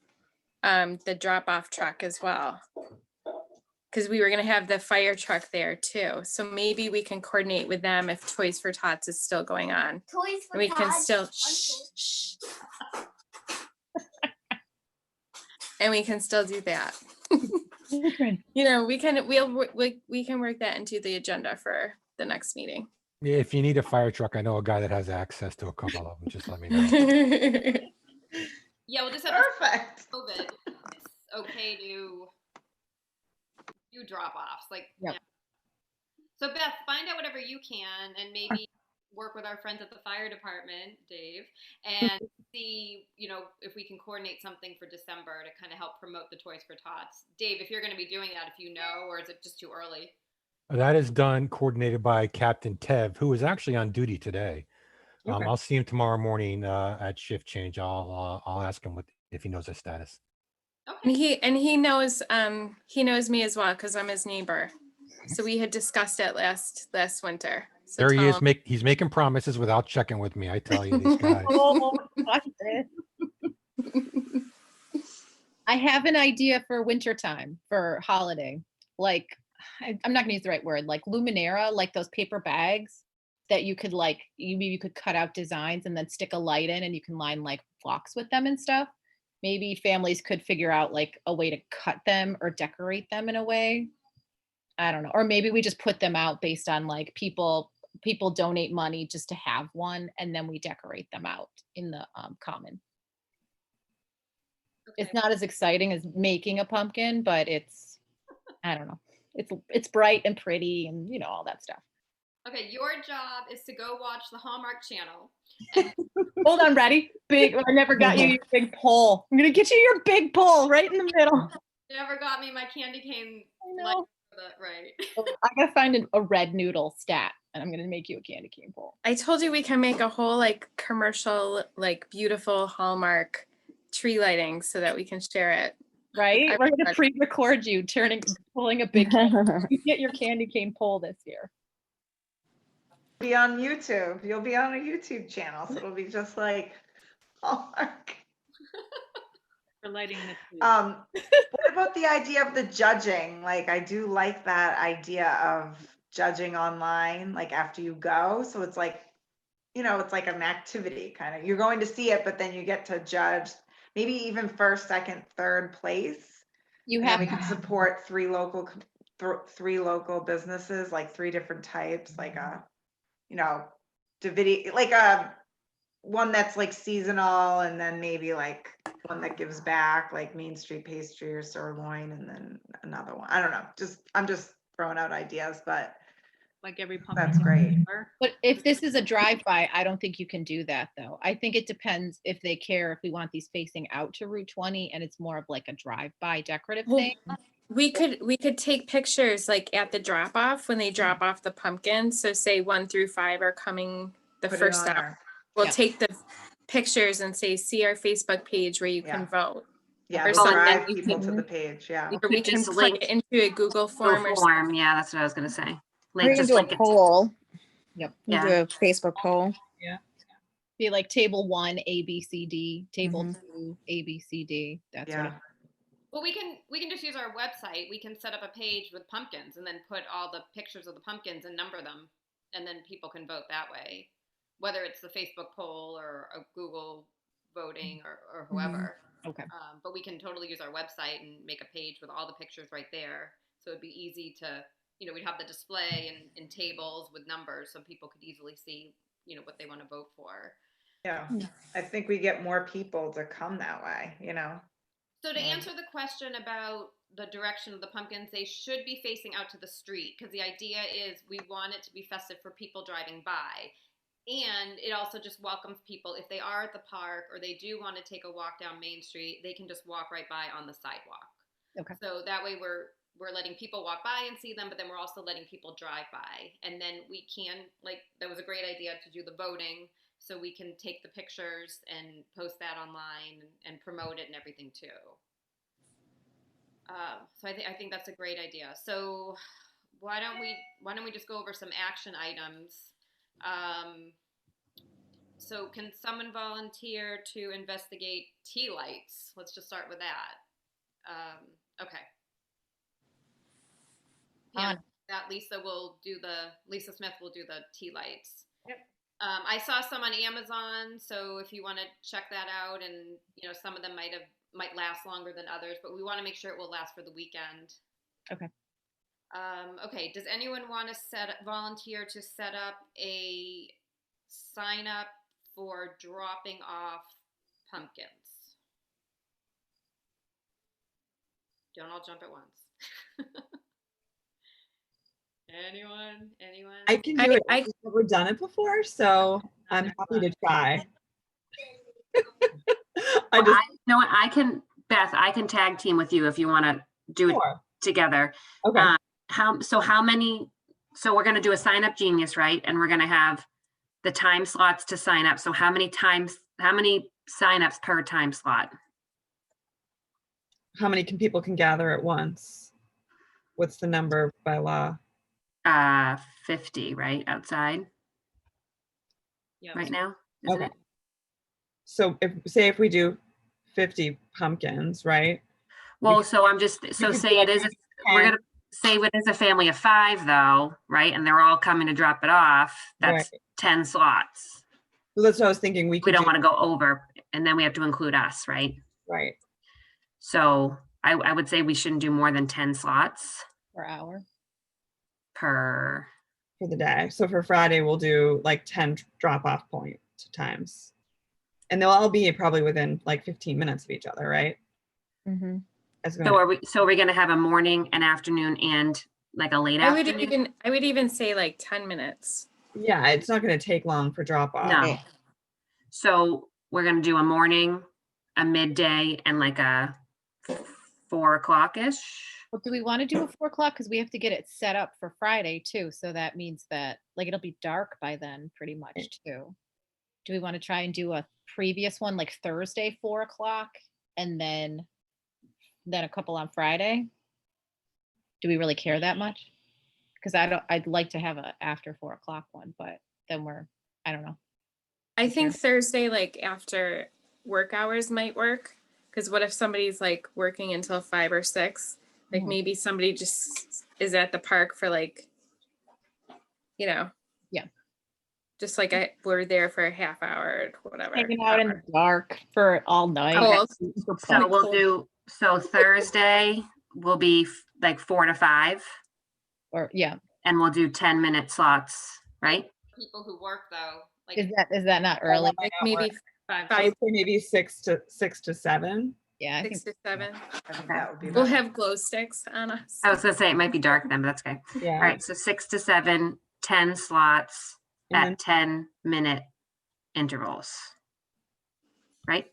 drop off truck as well. Because we were gonna have the fire truck there too. So maybe we can coordinate with them if Toys for Tots is still going on. Toys for And we can Tots. still, shh. And we can still do that. We can work that into the agenda for the next meeting. Yeah, if you need a fire truck, I know a guy that has access to a couple of them. Just let me know. Yeah, we'll just have Perfect. COVID. It's okay to do drop-offs, Yep. yeah. So Beth, find out whatever you can, and maybe work with our friends at the fire department, Dave, and see, if we can coordinate something for December to kind of help promote the Toys for Tots. Dave, if you're going to be doing that, if you know, or is it just too early? That is done, coordinated by Captain Tev, who is actually on duty today. Okay. I'll see him tomorrow morning at shift change. I'll ask him if he knows his status. Okay. And he knows me as well because I'm his neighbor. So we had discussed it last winter. So There he tell is. him. He's making promises without checking with me. I tell you, these guys. Oh, I have an idea for wintertime for holiday. Like, I'm not gonna use the right word, like Luminera, like those paper bags that you could you could cut out designs and then stick a light in and you can line like blocks with them and stuff. Maybe families could figure out like a way to cut them or decorate them in a way. I don't know. Or maybe we just put them out based on like people donate money just to have one and then we decorate them out in the common. It's not as exciting as making a pumpkin, but it's, I don't know. It's bright and pretty and all that stuff. Okay, your job is to go watch the Hallmark Channel. Hold on, ready? Big, I never got you your big pole. I'm gonna get you your big pole right in the middle. You never got me my candy cane. I light know. for the- right. I gotta find a red noodle stat and I'm gonna make you a candy cane pole. I told you we can make a whole like commercial, like beautiful Hallmark tree lighting so that we can share it. Right? We're gonna Everybody. pre-record you pulling a big you get your candy cane pole this year. Be on YouTube. You'll be on a YouTube channel, so it'll be just like Hallmark. For lighting the food. What about the idea of the judging? Like, I do like that idea of judging online, like after you go. So it's like it's like an activity kind of. You're going to see it, but then you get to judge maybe even first, second, third place. You And then we have, can support three local businesses, like 3 different types, like Davidian, like one that's like seasonal, and then maybe like one that gives back, like Main Street Pastry or Sirloin, and then another one. I don't know. I'm just throwing out ideas, but Like every pumpkin. that's great. but if this is a drive-by, I don't think you can do that though. I think it depends if they care, if we want these facing out to Route 20 and it's more of like a drive-by decorative Well, thing. we could take pictures like at the drop off when they drop off the pumpkins. So say 1 through 5 are coming the Put it first on hour. our, We'll Yeah. take the pictures and say, see our Facebook page where you Yeah. can vote. yeah, Or we'll something drive you people to can- the page. Yeah. Or we could can just put link it into a Google form or something. form. Yeah, that's what I was gonna say. We Link, can just do a link it. poll. Yep. We can Yeah. do a Facebook poll. Be like table 1, A, B, C, D, table Mhm. 2, A, B, C, D. That's what. Yeah. Well, we can just use our website. We can set up a page with pumpkins and then put all the pictures of the pumpkins and number them, and then people can vote that way, whether it's the Facebook poll or a Google voting or whoever. Okay. But we can totally use our website and make a page with all the pictures right there, so it'd be easy to, we'd have the display in tables with numbers, so people could easily see, what they want to vote for. Yeah. I think we get more people to come that way, So to answer the question about the direction of the pumpkins, they should be facing out to the street, because the idea is we want it to be festive for people driving by. And it also just welcomes people. If they are at the park or they do want to take a walk down Main Street, they can just walk right by on the sidewalk. Okay. So that way we're letting people walk by and see them, but then we're also letting people drive by. And then we can, that was a great idea to do the voting, so we can take the pictures and post that online and promote it and everything too. So I think that's a great idea. So why don't we just go over some action items? So can someone volunteer to investigate tea lights? Let's just start with that. Okay. Yeah, that Lisa Smith will do the tea lights. Yep. I saw some on Amazon, so if you want to check that out, and some of them might last longer than others, but we want to make sure it will last for the weekend. Okay. Okay. Does anyone want to volunteer to set up a sign up for dropping off pumpkins? Don't all jump at once. Anyone? I can do it. I've never done it before, so I'm happy to try. You know what? Beth, I can tag team with you if you want to do it Sure. together. Okay. So we're going to do a sign up genius, right? And we're going to have the time slots to sign up. So how many signups per time slot? How many people can gather at once? What's the number by law? 50, right? Outside Yep. right now. Isn't Okay. it? So if we do 50 pumpkins, right? Well, We- so could say do it like is, we're 10. going to say it is a family of 5 though, right? And they're all coming to drop it off. That's 10 slots. So that's what I was thinking. We We could don't do, want to go over, and then we have to include us, right? right. So I would say we shouldn't do more than 10 slots Per hour. per. For the day. So for Friday, we'll do like 10 drop-off point times. And they'll all be probably within like 15 minutes of each other, right? Mm-hmm. So are we going to have a morning, an afternoon, and like a late afternoon? I would even say like 10 minutes. Yeah, it's not going to take long for drop-off. No. Right. So we're going to do a morning, a midday, and like a 4 o'clock-ish. Well, do we want to do a 4 o'clock? Because we have to get it set up for Friday too. So that means that it'll be dark by then pretty much too. Do we want to try and do a previous one like Thursday, 4 o'clock, and then a couple on Friday? Do we really care that much? Because I'd like to have a after 4 o'clock one, but then I don't know. I think Thursday, like after work hours might work. Because what if somebody's like working until 5 or 6? Like Mhm. maybe somebody just is at the park for like, Yeah. just like we're there for a half hour, whatever. Hanging out in the dark for all night. Cold. Super So pumped. we'll do, so Thursday will be like 4 to 5 Or yeah, and we'll do 10-minute slots, right? People who work though, like is that not early? Might not Maybe work. Five. I would say maybe 6 to 7. Yeah, I think 6 to 7. I think that would be We'll better. have glow sticks on us. I was gonna say it might be dark then, but that's okay. Yeah. All right, so 6 to 7, 10 slots And then- at 10-minute intervals. Right?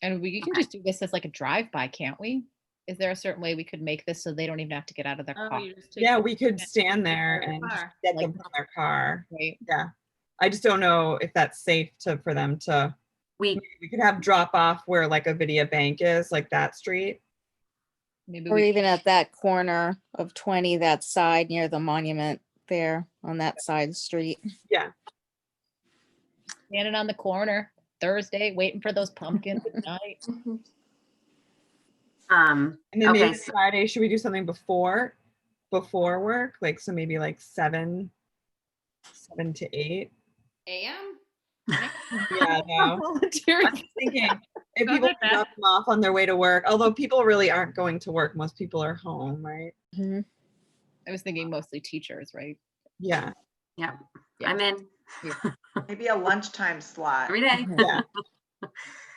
and we can Okay. just do this as like a drive-by, can't we? Is there a certain way we could make this so they don't even have to get out of their Oh, car? you just take Yeah, it we could and stand there their and car. get Like- them from their car. Right? Yeah. I just don't know if that's safe for them to, We we could have drop off where like a Vidya bank is, like that street. Maybe Or we even at that corner of 20, that side near the monument there on that side street. Yeah. standing on the corner Thursday waiting for those pumpkins at night. Mhm. And then Okay, maybe so- Friday, should we do something before work? Like, so maybe like 7 to 8. AM? Yeah, no. Volunteering. I'm thinking if Go people ahead, can Beth. drop them off on their way to work, although people really aren't going to work. Most people are home, right? Mhm. I was thinking mostly teachers, right? Yeah. yeah, Yeah. I'm in Maybe a lunchtime slot. every day. Yeah.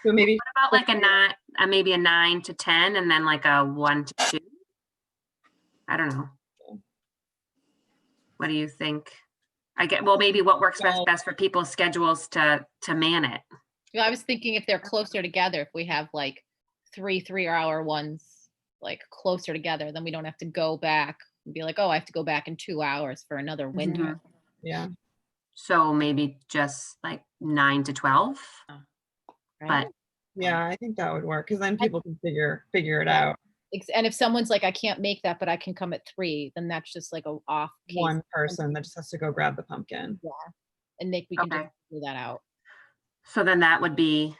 So maybe What about like a 9, maybe a 9 to 10 and then like a 1 to 2? I don't know. What do you think? Well, maybe what works Well- best for people's schedules to man it. Yeah, I was thinking if they're closer together, if we have like 3-hour ones like closer together, then we don't have to go back and be like, oh, I have to go back in 2 hours for another window. yeah. So maybe just like 9 to 12, Right? but Yeah, I think that would work because then people can figure it out. And if someone's like, I can't make that, but I can come at 3, then that's just like a off case. One person that just has to go grab the pumpkin. And we can Okay. just figure that out. so then that would be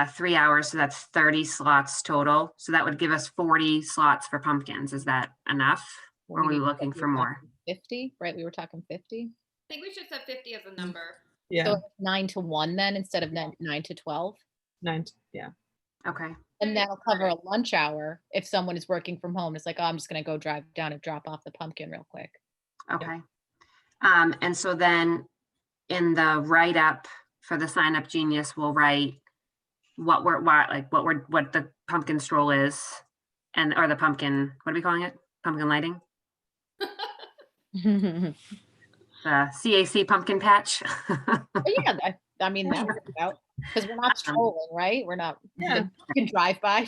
3 hours. So that's 30 slots total. So that would give us 40 slots for pumpkins. Is that enough? Or are we did- looking we for were more? talking 50, right? We were talking 50. I think we should set 50 as a number. Yeah. So 9 to 1 then instead of 9 to 12. Yeah. Okay. And that'll cover a lunch hour if someone is working from home. It's like, oh, I'm just gonna go drive down and drop off the pumpkin real quick. Okay. And so then in the write-up for the Sign Up Genius, we'll write what the pumpkin stroll is or the pumpkin, what are we calling it? Pumpkin lighting? The CAC pumpkin patch. But yeah, I mean, that works out because we're not strolling, right? We're not, Yeah. you can drive by.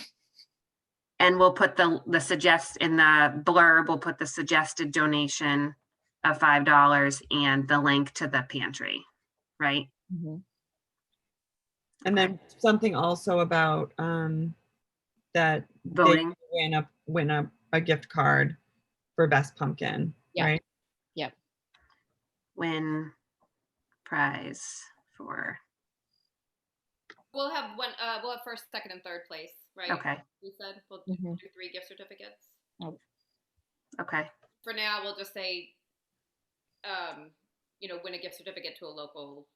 And we'll put the suggest in the blurb, we'll put the suggested donation of $5 and the link to the pantry, right? And then something also about that they Voting. win a gift card for best pumpkin, Yeah. right? Win prize for, We'll have we'll have first, second, and third place, right? okay, We said we'll do Mhm. 3 gift certificates. okay, For now, we'll just say, win a gift certificate to a local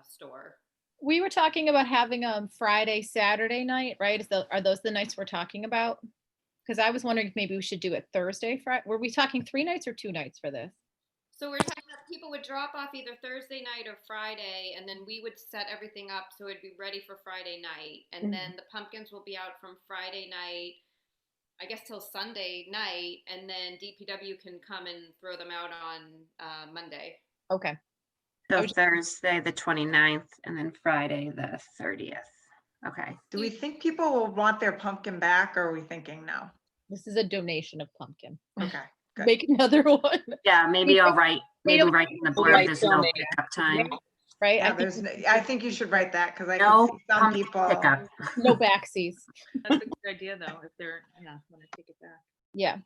store. We were talking about having Friday, Saturday night, right? Are those the nights we're talking about? Because I was wondering if maybe we should do it Thursday, Friday. Were we talking 3 nights or 2 nights for this? So we're talking about people would drop off either Thursday night or Friday, and then we would set everything up so it'd be ready for Friday night. And then the pumpkins will be out from Friday night, I guess, till Sunday night, and then DPW can come and throw them out on Monday. Okay. so was- Thursday, the 29th, and then Friday, the 30th, okay. Do we think people will want their pumpkin back, or are we thinking no? This is a donation of pumpkin. Okay, good. Make another one, Yeah, maybe I'll write, Wait, maybe okay. write in the We'll blurb, write there's no donate. pickup time. right? Yeah, I think you should write that because I can No see some pumpkin people. pickup. No backseas. That's a good idea though, if they're, want to take it back. Yeah.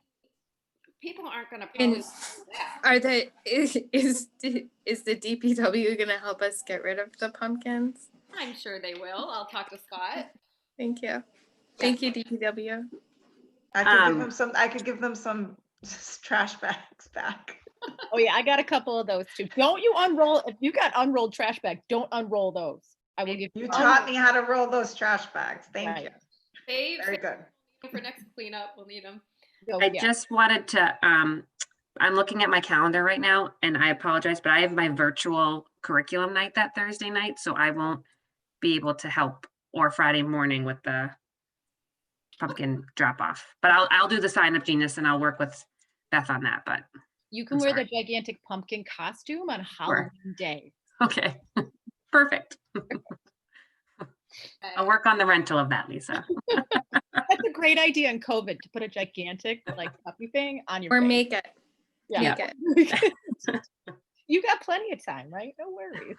People aren't going to And probably that. are the is the DPW gonna help us get rid of the pumpkins? I'm sure they will. I'll talk to Scott. Thank you. Thank you, DPW. I could give Um, them some. I could give them some trash bags back. Oh yeah, I got a couple of those too. Don't you unroll, if you got unrolled trash bags, don't unroll those. I will give You you. taught me how to roll those trash bags. Thank Right. you. Save Very good. for next cleanup. We'll need them. Oh, I yeah. just wanted to, I'm looking at my calendar right now and I apologize, but I have my virtual curriculum night that Thursday night, so I won't be able to help or Friday morning with the pumpkin drop off. But I'll do the sign up genius and I'll work with Beth on that, but You can I'm wear sorry. the gigantic pumpkin costume on Halloween day. okay. Perfect. I'll work on the rental of that, Lisa. That's a great idea in COVID, to put a gigantic like puppy thing on your Or face. make it. Yeah. Make it. You got plenty of time, right? No worries.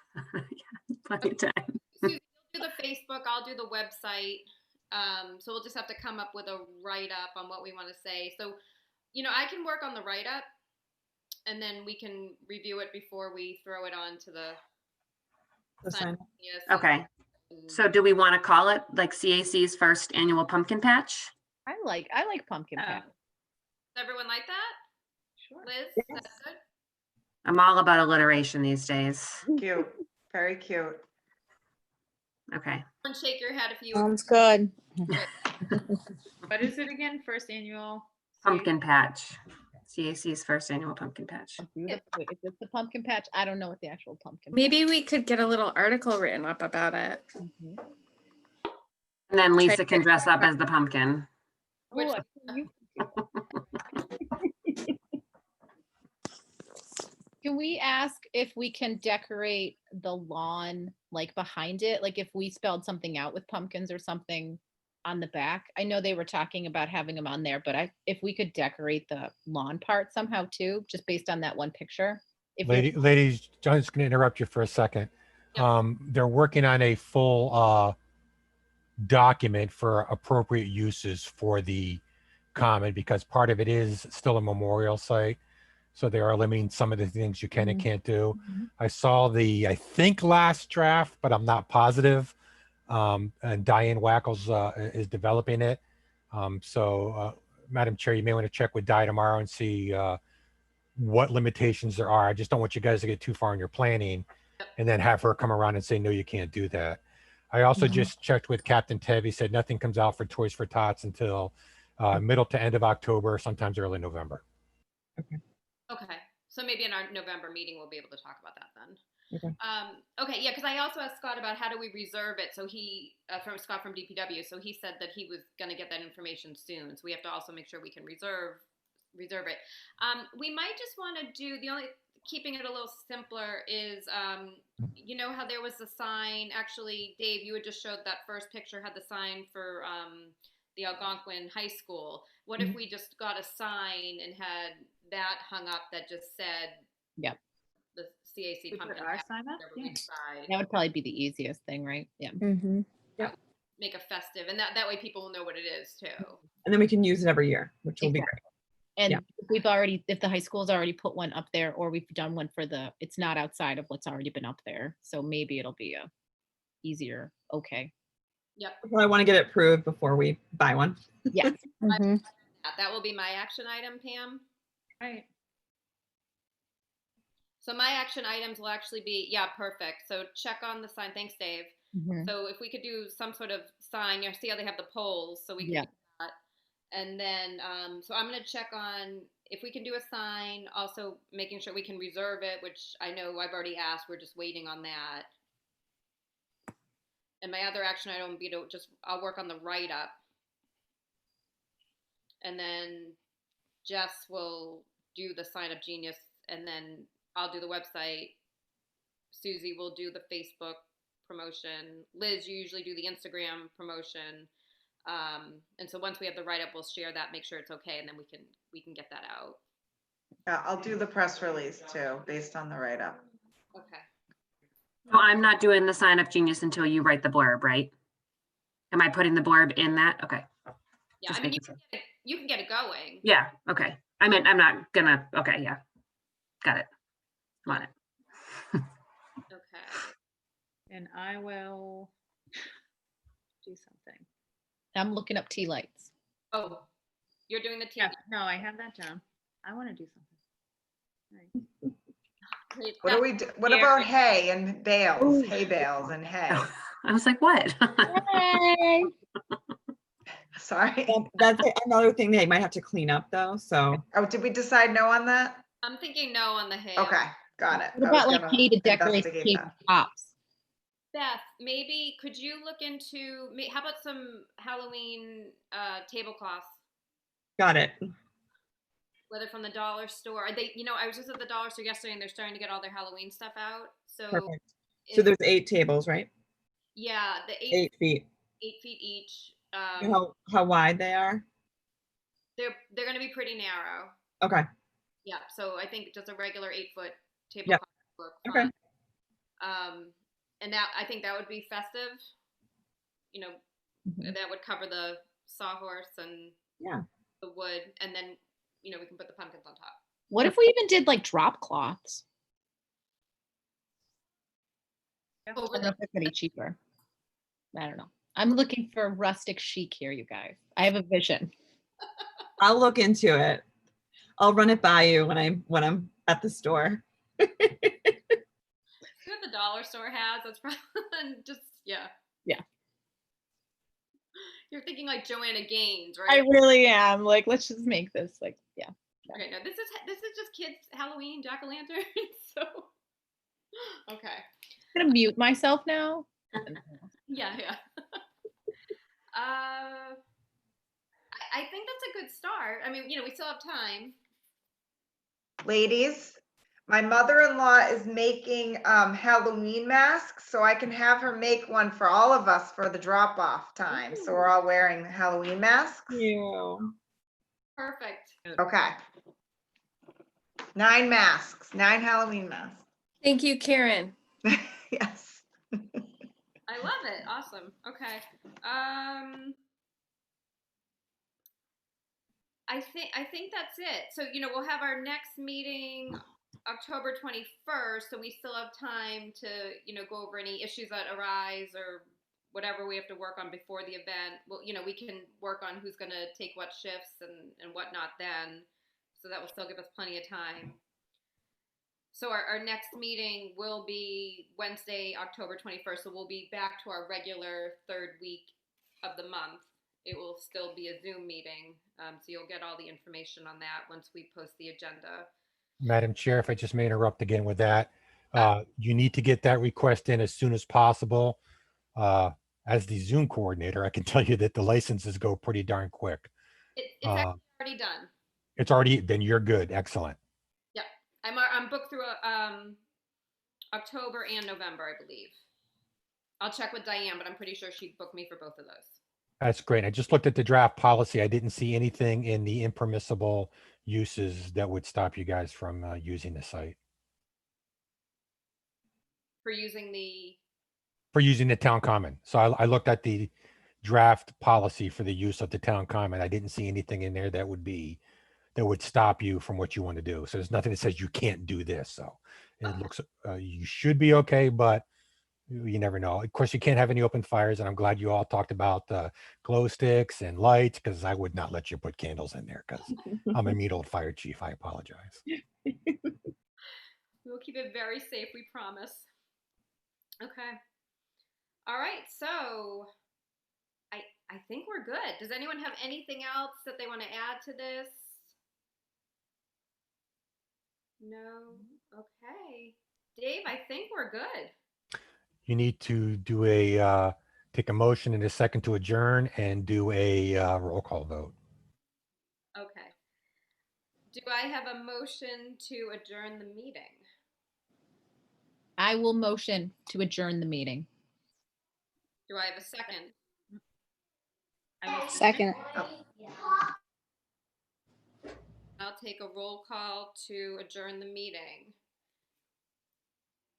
Plenty of time. Susie, you'll do the Facebook, I'll do the website. So we'll just have to come up with a write-up on what we want to say. So, I can work on the write-up and then we can review it before we throw it on to the sign. Yes. Okay. So do we want to call it like CAC's first annual pumpkin patch? I like pumpkin patch. Does everyone like that? Sure. Liz, that's good? I'm all about alliteration these days. Cute. Very cute. Okay. And shake your head if you Sounds good. What is it again? First annual? Pumpkin patch. CAC's first annual pumpkin patch. Wait, is this the pumpkin patch? I don't know what the actual pumpkin. Maybe we could get a little article written up about it. Mhm. And then Try Lisa to can get- dress up as the pumpkin. Which- Oh, I think you can do that. Can we ask if we can decorate the lawn like behind it? Like if we spelled something out with pumpkins or something on the back? I know they were talking about having them on there, but if we could decorate the lawn part somehow too, just based on that one picture. If you're- Ladies, John's going to interrupt you for a second. Yep. They're working on a full document for appropriate uses for the common because part of it is still a memorial site. So they are limiting some of the things you can and can't do. I saw I think last draft, but I'm not positive. And Diane Wackles is developing it. Madam Chair, you may want to check with Di tomorrow and see what limitations there are. I just don't want you guys to get too far in your planning and then have her come around and say, no, you can't do that. I also just checked with Captain Tev. He said nothing comes out for Toys for Tots until middle to end of October, sometimes early November. Okay. So maybe in our November meeting, we'll be able to talk about that then. Okay. Okay. Yeah. Because I also asked Scott about how do we reserve it. So he, from Scott from DPW. So he said that he was going to get that information soon. So we have to also make sure we can reserve it. We might just want to do keeping it a little simpler is, you know how there was a sign, actually, Dave, you had just showed that first picture had the sign for the Algonquin High School. What if we just got a sign and had that hung up that just said, Yep. the CAC We put pumpkin our patch, sign up? whatever we Yeah. decide. That would probably be the easiest thing, right? Yeah. Mm-hmm. Make a festive, and that way people will know what it is too. And then we can use it every year, which will be great. And Yeah. if the high school's already put one up there, or we've done one it's not outside of what's already been up there. So maybe it'll be a easier, okay. Yep. Well, I want to get it approved before we buy one. Yeah. Mm-hmm. That will be my action item, Pam. Right. So my action items will actually be, yeah, perfect. So check on the sign. Thanks, Dave. Mhm. So if we could do some sort of sign, see how they have the poles, so we can Yeah. do that. And then, so I'm going to check on if we can do a sign, also making sure we can reserve it, which I know I've already asked. We're just waiting on that. And my other action item would be I'll work on the write-up. And then Jess will do the sign up genius, and then I'll do the website. Susie will do the Facebook promotion. Liz, you usually do the Instagram promotion. And so once we have the write-up, we'll share that, make sure it's okay, and then we can get that out. Yeah, I'll do the press release too, based on the write-up. Okay. No, I'm not doing the sign up genius until you write the blurb, right? Am I putting the blurb in that? Okay. Yeah, Just I mean, making sure. you can get it going. Yeah, okay. I mean, I'm not gonna, okay, yeah. Got it. Want it. Okay. And I will do something. I'm looking up tea lights. Oh, you're doing the TV. Yeah, no, I have that down. I want to do something. Right. Great. What do we do? What Here. about hay and bales? Ooh. Hay bales and hay. I was like, what? Yay. Sorry. That's another thing they might have to clean up though, so. Oh, did we decide no on that? I'm thinking no on the hay. Okay, got it. What I was about like gonna hay to decorate the investigate that. tops? Beth, maybe could you look into, how about some Halloween tablecloths, Got it. whether from the dollar store? Are they, I was just at the dollar store yesterday and they're starting to get all their Halloween stuff out. So, Perfect. So if- there's 8 tables, right? yeah, the 8 feet. 8 feet each. You know how wide they are? They're going to be pretty narrow. Okay. Yeah, so I think just a regular 8-foot Yep. tablecloth would work Okay. fine. And that, I think that would be festive. Mhm. That would cover the sawhorse and Yeah. the wood, and then we can put the pumpkins on top. What if we even did like drop cloths? I Over don't know the if it's any cheaper. I don't know. I'm looking for rustic chic here, you guys. I have a vision. I'll look into it. I'll run it by you when I'm at the store. what the dollar store has. That's probably just yeah. You're thinking like Joanna Gaines, I right? really am. Like, let's just make this like, yeah. Okay, no, this is just kids Halloween jack-o'-lantern. So okay, I'm gonna mute myself now. yeah. I think that's a good start. I mean, we still have time. Ladies, my mother-in-law is making Halloween masks, so I can have her make one for all of us for the drop-off time. So we're all wearing Halloween masks. You. Perfect. Okay. 9 masks, 9 Halloween masks. Thank you, Karen. Yes. I love it. Awesome. Okay. I think that's it. So, we'll have our next meeting October 21st, so we still have time to, go over any issues that arise or whatever we have to work on before the event. Well, we can work on who's going to take what shifts and whatnot then. So that will still give us plenty of time. So our next meeting will be Wednesday, October 21st. So we'll be back to our regular third week of the month. It will still be a Zoom meeting. So you'll get all the information on that once we post the agenda. Madam Chair, if I just may interrupt again with that, you need to get that request in as soon as possible. As the Zoom coordinator, I can tell you that the licenses go pretty darn quick. It's actually already done. It's already, then you're good. Excellent. Yep. I'm booked through October and November, I believe. I'll check with Diane, but I'm pretty sure she booked me for both of those. That's great. I just looked at the draft policy. I didn't see anything in the impermissible uses that would stop you guys from using the site. For using the town common. So I looked at the draft policy for the use of the town common. I didn't see anything in there that would stop you from what you want to do. So there's nothing that says you can't do this. So it looks, you should be okay, but you never know. Of course, you can't have any open fires, and I'm glad you all talked about glow sticks and lights, because I would not let you put candles in there because I'm a meat old fire chief. I apologize. We'll keep it very safe, we promise. Okay. All right, so I think we're good. Does anyone have anything else that they want to add to this? No? Okay. Dave, I think we're good. You need to do take a motion in a second to adjourn and do a roll call vote. Okay. Do I have a motion to adjourn the meeting? I will motion to adjourn the meeting. Do I have a second? Second. I'll take a roll call to adjourn the meeting.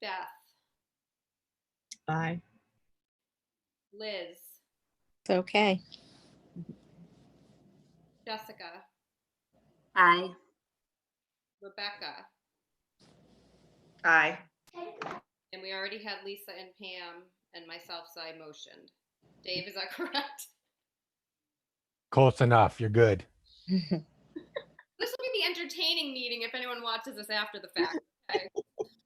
Beth, Bye. Liz, It's okay. Jessica, Aye. Rebecca, Aye. and we already had Lisa and Pam and myself, so I motioned. Dave, is that correct? Close enough. You're good. This will be the be entertaining meeting if anyone watches this after the fact. Okay.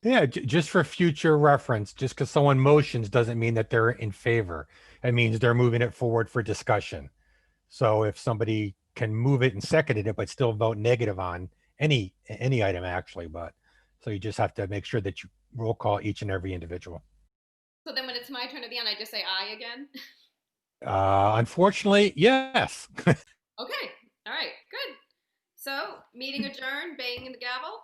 Yeah, just for future reference, just because someone motions doesn't mean that they're in favor. It means they're moving it forward for discussion. So if somebody can move it and seconded it, but still vote negative on any item actually, but so you just have to make sure that you roll call each and every individual. So then when it's my turn at the end, I just say aye again. Unfortunately, yes. Okay. All right. Good. So meeting adjourned, banging the gavel.